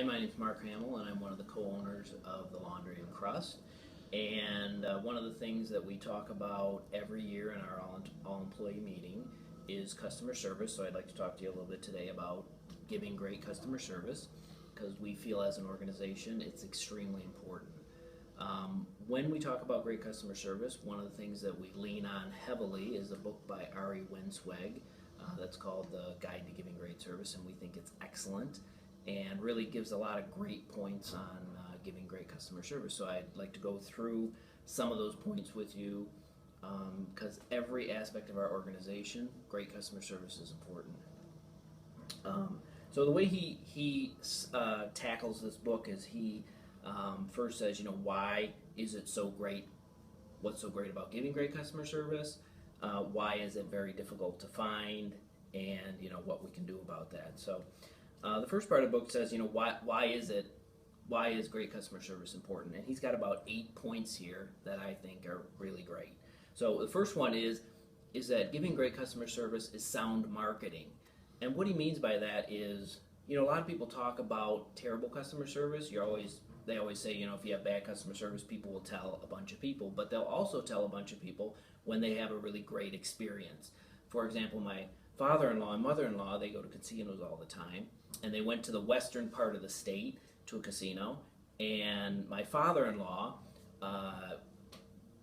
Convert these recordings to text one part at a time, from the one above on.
Hi, my name is Mark Hamel, and I'm one of the co-owners of the Laundry and Crust. And one of the things that we talk about every year in our all-employee meeting is customer service. So I'd like to talk to you a little bit today about giving great customer service, because we feel as an organization it's extremely important. When we talk about great customer service, one of the things that we lean on heavily is a book by Ari Wensweg that's called The Guide to Giving Great Service, and we think it's excellent and really gives a lot of great points on giving great customer service. So I'd like to go through some of those points with you, because every aspect of our organization, great customer service is important. So the way he tackles this book is he first says, why is it so great? What's so great about giving great customer service? Why is it very difficult to find? And what we can do about that. So the first part of the book says, why is great customer service important? And he's got about 8 points here that I think are really great. So the first one is that giving great customer service is sound marketing. And what he means by that is, a lot of people talk about terrible customer service. They always say, if you have bad customer service, people will tell a bunch of people, but they'll also tell a bunch of people when they have a really great experience. For example, my father-in-law and mother-in-law, they go to casinos all the time, and they went to the western part of the state to a casino, and my father-in-law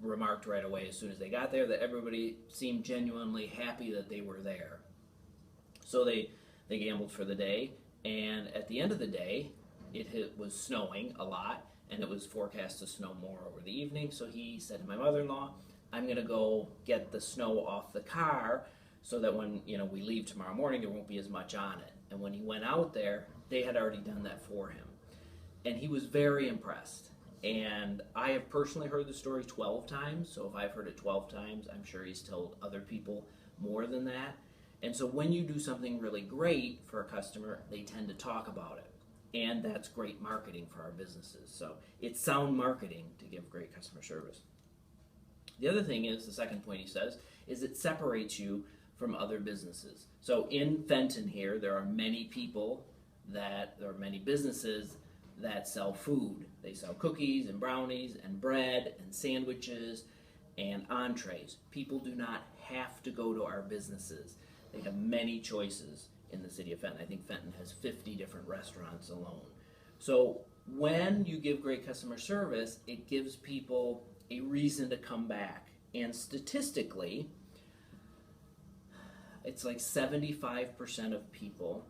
remarked right away as soon as they got there that everybody seemed genuinely happy that they were there. So they gambled for the day, and at the end of the day, it was snowing a lot, and it was forecast to snow more over the evening. So he said to my mother-in-law, I'm going to go get the snow off the car so that when we leave tomorrow morning, there won't be as much on it. And when he went out there, they had already done that for him. And he was very impressed. And I have personally heard the story 12 times, so if I've heard it 12 times, I'm sure he's told other people more than that. And so when you do something really great for a customer, they tend to talk about it. And that's great marketing for our businesses. So it's sound marketing to give great customer service. The other thing is, the second point he says, is it separates you from other businesses. So in Fenton here, there are many businesses that sell food. They sell cookies and brownies and bread and sandwiches and entrees. People do not have to go to our businesses. They have many choices in the city of Fenton. I think Fenton has 50 different restaurants alone. So when you give great customer service, it gives people a reason to come back. And statistically, it's like 75% of people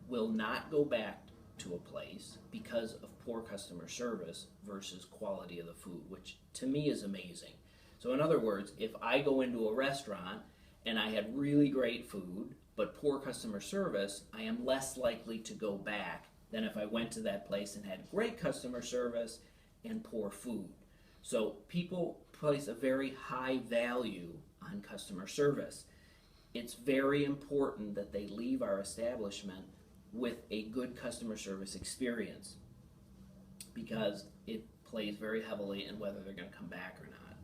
will not go back to a place because of poor customer service versus quality of the food, which to me is amazing. So in other words, if I go into a restaurant and I had really great food but poor customer service, I am less likely to go back than if I went to that place and had great customer service and poor food. So people place a very high value on customer service. It's very important that they leave our establishment with a good customer service experience, because it plays very heavily in whether they're going to come back or not.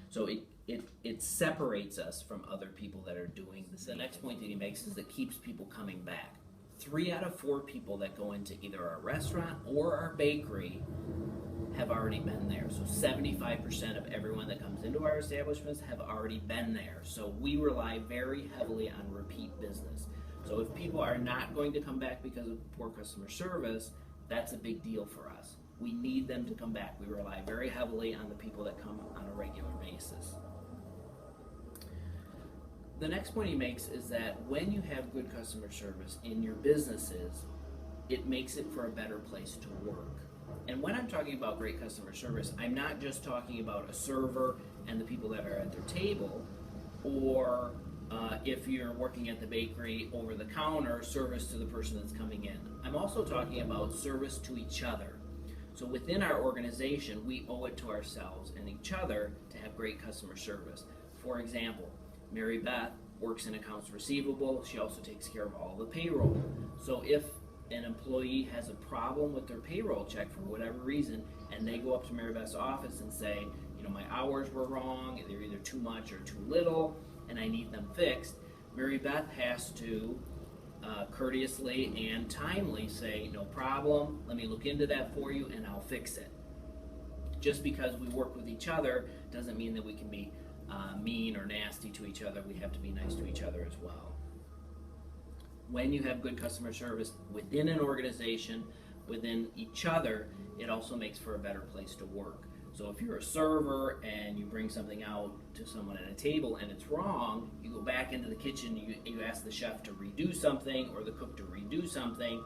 So it separates us from other people that are doing this. The next point that he makes is that keeps people coming back. 3 out of 4 people that go into either our restaurant or our bakery have already been there. So 75% of everyone that comes into our establishments have already been there. So we rely very heavily on repeat business. So if people are not going to come back because of poor customer service, that's a big deal for us. We need them to come back. We rely very heavily on the people that come on a regular basis. The next point he makes is that when you have good customer service in your businesses, it makes it for a better place to work. And when I'm talking about great customer service, I'm not just talking about a server and the people that are at their table, or if you're working at the bakery over the counter, service to the person that's coming in. I'm also talking about service to each other. So within our organization, we owe it to ourselves and each other to have great customer service. For example, Mary Beth works in accounts receivable. She also takes care of all the payroll. So if an employee has a problem with their payroll check for whatever reason, and they go up to Mary Beth's office and say, my hours were wrong, they're either too much or too little, and I need them fixed, Mary Beth has to courteously and timely say, no problem, let me look into that for you and I'll fix it. Just because we work with each other doesn't mean that we can be mean or nasty to each other. We have to be nice to each other as well. When you have good customer service within an organization, within each other, it also makes for a better place to work. So if you're a server and you bring something out to someone at a table and it's wrong, you go back into the kitchen, you ask the chef to redo something or the cook to redo something.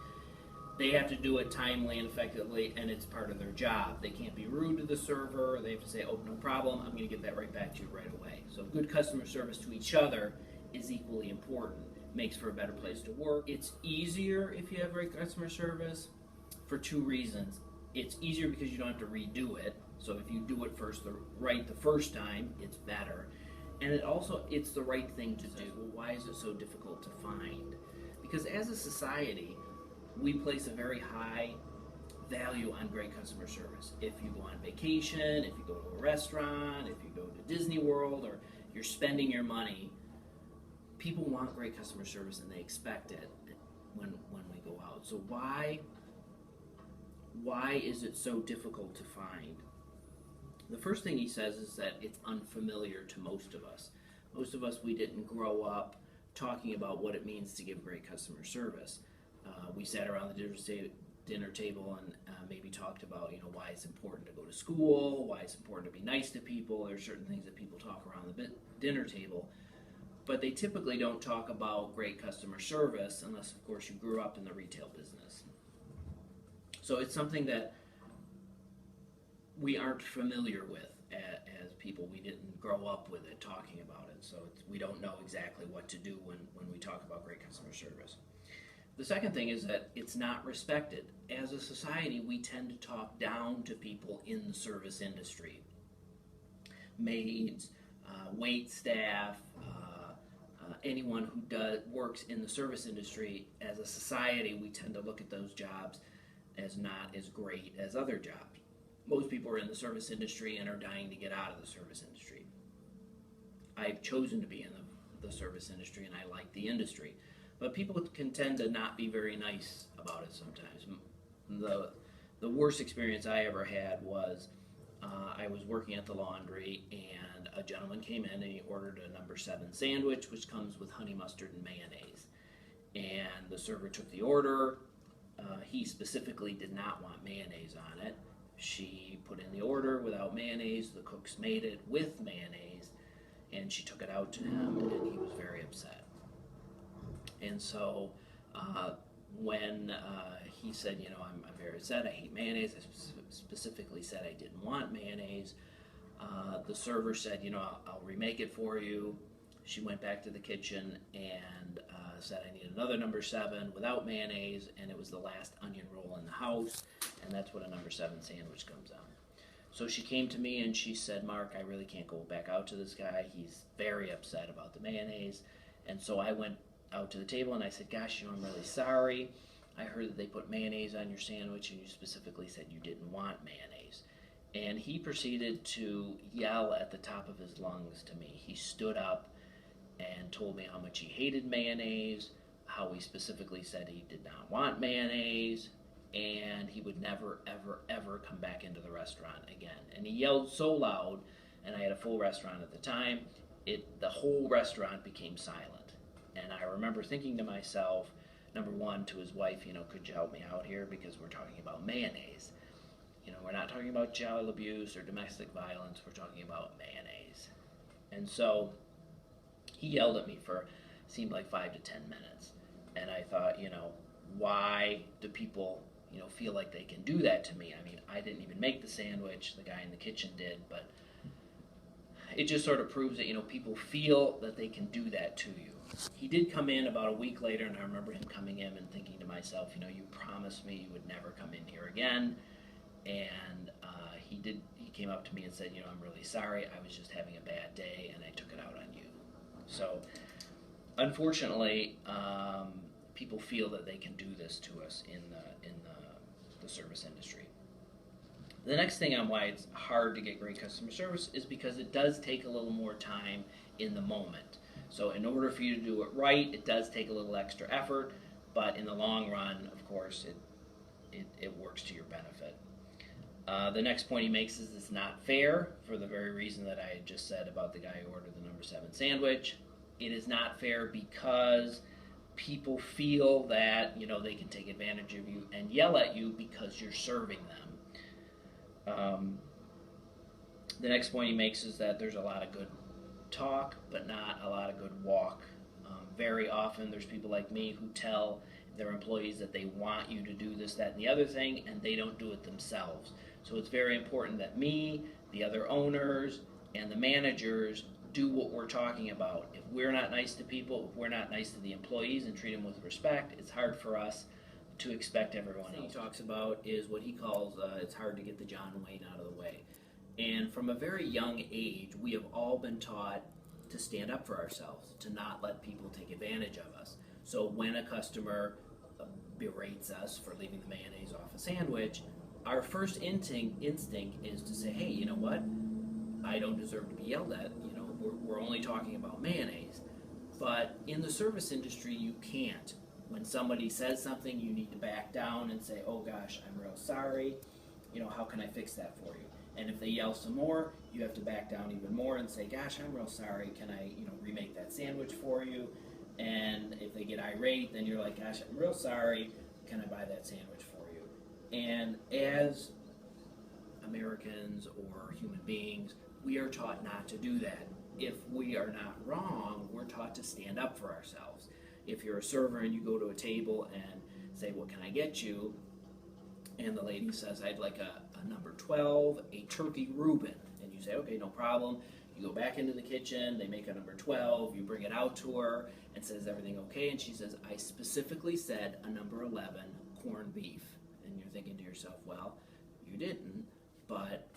They have to do it timely and effectively, and it's part of their job. They can't be rude to the server. They have to say, oh, no problem, I'm going to get that right back to you right away. So good customer service to each other is equally important. Makes for a better place to work. It's easier if you have great customer service for two reasons. It's easier because you don't have to redo it. So if you do it right the first time, it's better. And it's the right thing to do. Well, why is it so difficult to find? Because as a society, we place a very high value on great customer service. If you go on vacation, if you go to a restaurant, if you go to Disney World, or you're spending your money, people want great customer service and they expect it when we go out. So why is it so difficult to find? The first thing he says is that it's unfamiliar to most of us. Most of us, we didn't grow up talking about what it means to give great customer service. We sat around the dinner table and maybe talked about, why it's important to go to school, why it's important to be nice to people. There are certain things that people talk around the dinner table, but they typically don't talk about great customer service unless, of course, you grew up in the retail business. So it's something that we aren't familiar with as people. We didn't grow up with it, talking about it, so we don't know exactly what to do when we talk about great customer service. The second thing is that it's not respected. As a society, we tend to talk down to people in the service industry. Maids, wait staff, anyone who works in the service industry. As a society, we tend to look at those jobs as not as great as other jobs. Most people are in the service industry and are dying to get out of the service industry. I've chosen to be in the service industry and I like the industry. But people can tend to not be very nice about it sometimes. The worst experience I ever had was I was working at the laundry and a gentleman came in and he ordered a number 7 sandwich, which comes with honey mustard and mayonnaise. And the server took the order. He specifically did not want mayonnaise on it. She put in the order without mayonnaise. The cooks made it with mayonnaise, and she took it out to him, and he was very upset. And so when he said, I'm very upset, I hate mayonnaise, I specifically said I didn't want mayonnaise, the server said, I'll remake it for you. She went back to the kitchen and said I need another number 7 without mayonnaise, and it was the last onion roll in the house, and that's what a number 7 sandwich comes on. So she came to me and she said, Mark, I really can't go back out to this guy. He's very upset about the mayonnaise. And so I went out to the table and I said, gosh, I'm really sorry. I heard that they put mayonnaise on your sandwich and you specifically said you didn't want mayonnaise. And he proceeded to yell at the top of his lungs to me. He stood up and told me how much he hated mayonnaise, how he specifically said he did not want mayonnaise, and he would never, ever, ever come back into the restaurant again. And he yelled so loud, and I had a full restaurant at the time, the whole restaurant became silent. And I remember thinking to myself, number one, to his wife, could you help me out here, because we're talking about mayonnaise. We're not talking about child abuse or domestic violence, we're talking about mayonnaise. And so he yelled at me for, seemed like 5 to 10 minutes. And I thought, why do people, feel like they can do that to me? I mean, I didn't even make the sandwich, the guy in the kitchen did, but it just sort of proves that, people feel that they can do that to you. He did come in about a week later, and I remember him coming in and thinking to myself, you promised me you would never come in here again. And he came up to me and said, I'm really sorry, I was just having a bad day and I took it out on you. So unfortunately, people feel that they can do this to us in the service industry. The next thing on why it's hard to get great customer service is because it does take a little more time in the moment. So in order for you to do it right, it does take a little extra effort. but in the long run, of course, it works to your benefit. The next point he makes is it's not fair for the very reason that I had just said about the guy who ordered the number 7 sandwich. It is not fair because people feel that they can take advantage of you and yell at you because you're serving them. The next point he makes is that there's a lot of good talk, but not a lot of good walk. Very often there's people like me who tell their employees that they want you to do this, that, and the other thing, and they don't do it themselves. So it's very important that me, the other owners, and the managers do what we're talking about. If we're not nice to people, if we're not nice to the employees and treat them with respect, it's hard for us to expect everyone else. He talks about is what he calls it's hard to get the John Wayne out of the way. And from a very young age, we have all been taught to stand up for ourselves, to not let people take advantage of us. So when a customer berates us for leaving the mayonnaise off a sandwich, our first instinct is to say, hey, you know what? I don't deserve to be yelled at. We're only talking about mayonnaise. But in the service industry, you can't. When somebody says something, you need to back down and say, oh gosh, I'm real sorry. How can I fix that for you? And if they yell some more, you have to back down even more and say, gosh, I'm real sorry. Can I, remake that sandwich for you? And if they get irate, then you're like, gosh, I'm real sorry. Can I buy that sandwich for you? And as Americans or human beings, we are taught not to do that. If we are not wrong, we're taught to stand up for ourselves. If you're a server and you go to a table and say, what can I get you? And the lady says, I'd like a number 12, a turkey Reuben. And you say, okay, no problem. You go back into the kitchen, they make a number 12, you bring it out to her and says, everything okay? And she says, I specifically said a number 11, corned beef. And you're thinking to yourself, well, you didn't, but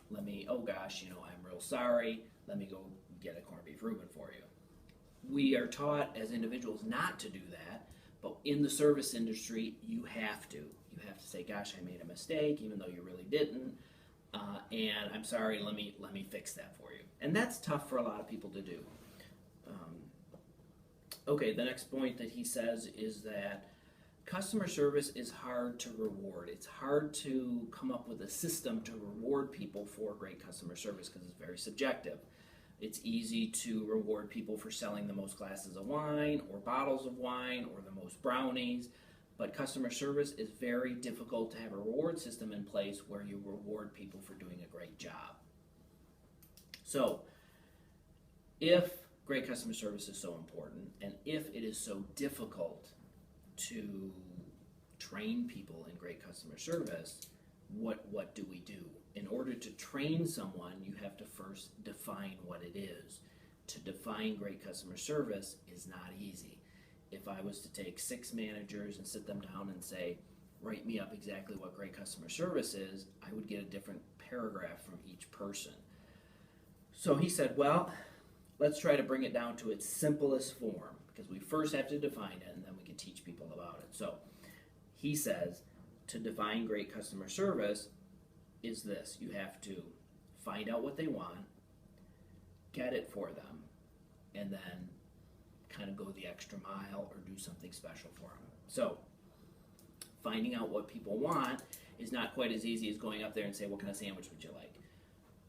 oh gosh, I'm real sorry. Let me go get a corned beef Reuben for you. We are taught as individuals not to do that, but in the service industry, you have to. You have to say, gosh, I made a mistake, even though you really didn't, and I'm sorry, let me fix that for you. And that's tough for a lot of people to do. Okay, the next point that he says is that customer service is hard to reward. It's hard to come up with a system to reward people for great customer service because it's very subjective. It's easy to reward people for selling the most glasses of wine or bottles of wine or the most brownies, but customer service is very difficult to have a reward system in place where you reward people for doing a great job. So, if great customer service is so important, and if it is so difficult to train people in great customer service, what do we do? In order to train someone, you have to first define what it is. To define great customer service is not easy. If I was to take 6 managers and sit them down and say, write me up exactly what great customer service is, I would get a different paragraph from each person. So he said, well, let's try to bring it down to its simplest form, because we first have to define it and then we can teach people about it. So he says, to define great customer service is this. You have to find out what they want, get it for them, and then kind of go the extra mile or do something special for them. So finding out what people want is not quite as easy as going up there and say, what kind of sandwich would you like?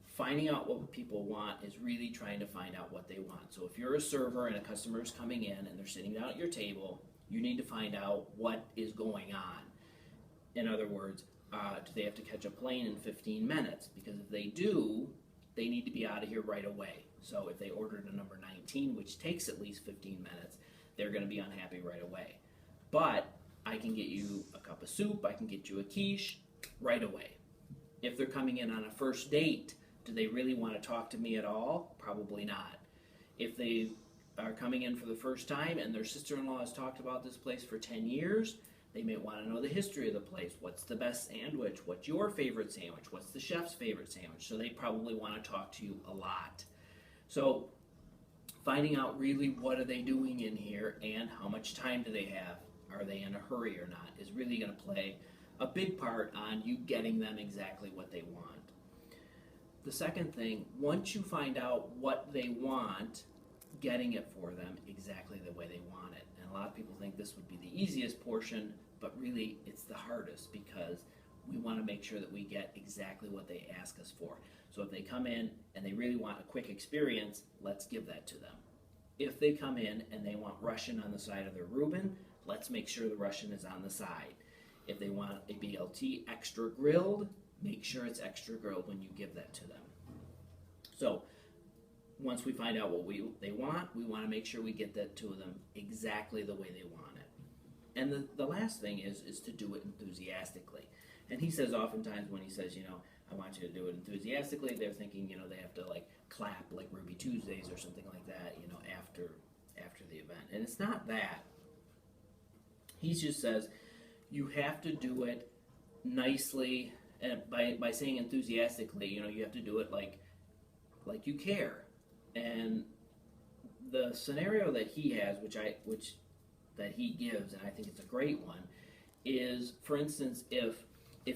Finding out what people want is really trying to find out what they want. So if you're a server and a customer is coming in and they're sitting down at your table, you need to find out what is going on. In other words, do they have to catch a plane in 15 minutes? Because if they do, they need to be out of here right away. So if they ordered a number 19, which takes at least 15 minutes, they're going to be unhappy right away. But I can get you a cup of soup, I can get you a quiche right away. If they're coming in on a first date, do they really want to talk to me at all? Probably not. If they are coming in for the first time and their sister-in-law has talked about this place for 10 years, they may want to know the history of the place. What's the best sandwich? What's your favorite sandwich? What's the chef's favorite sandwich? So they probably want to talk to you a lot. So finding out really what are they doing in here and how much time do they have, are they in a hurry or not, is really going to play a big part on you getting them exactly what they want. The second thing, once you find out what they want, getting it for them exactly the way they want it. And a lot of people think this would be the easiest portion, but really it's the hardest because we want to make sure that we get exactly what they ask us for. So if they come in and they really want a quick experience, let's give that to them. If they come in and they want Russian on the side of their Reuben, let's make sure the Russian is on the side. If they want a BLT extra grilled, make sure it's extra grilled when you give that to them. So once we find out what they want, we want to make sure we get that to them exactly the way they want it. And the last thing is to do it enthusiastically. And he says oftentimes when he says, I want you to do it enthusiastically, they're thinking, they have to like clap like Ruby Tuesdays or something like that, after the event. And it's not that. He just says you have to do it nicely, and by saying enthusiastically, you have to do it like you care. And the scenario that he has, that he gives, and I think it's a great one, is, for instance, if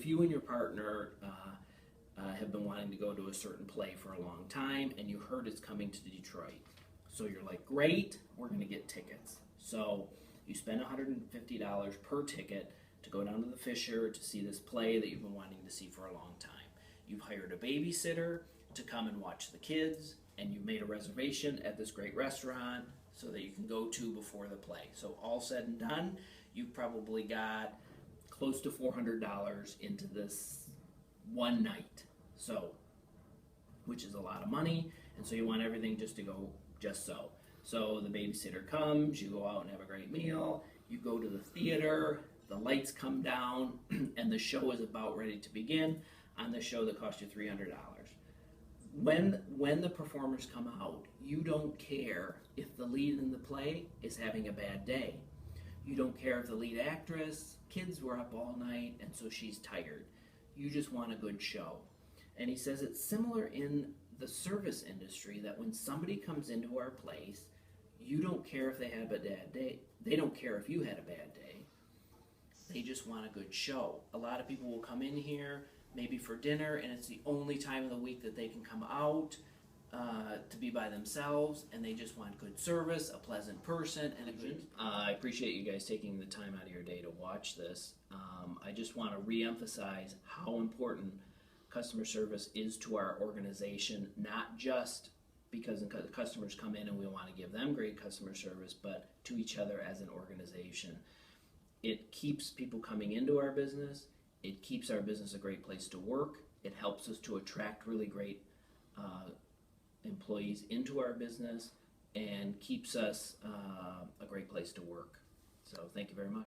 you and your partner have been wanting to go to a certain play for a long time, and you heard it's coming to Detroit, so you're like, great, we're going to get tickets. So you spend $150 per ticket to go down to the Fisher to see this play that you've been wanting to see for a long time. You've hired a babysitter to come and watch the kids, and you've made a reservation at this great restaurant so that you can go to before the play. So all said and done, you've probably got close to $400 into this one night, which is a lot of money, and so you want everything just to go just so. So the babysitter comes, you go out and have a great meal, you go to the theater, the lights come down, and the show is about ready to begin on the show that cost you $300. When the performers come out, you don't care if the lead in the play is having a bad day. You don't care if the lead actress, kids were up all night and so she's tired. You just want a good show. And he says it's similar in the service industry, that when somebody comes into our place, you don't care if they had a bad day. They don't care if you had a bad day. They just want a good show. A lot of people will come in here maybe for dinner, and it's the only time of the week that they can come out to be by themselves, and they just want good service, a pleasant person, and a good... I appreciate you guys taking the time out of your day to watch this. I just want to re-emphasize how important customer service is to our organization, not just because the customers come in and we want to give them great customer service, but to each other as an organization. It keeps people coming into our business. It keeps our business a great place to work. It helps us to attract really great employees into our business and keeps us a great place to work. So thank you very much.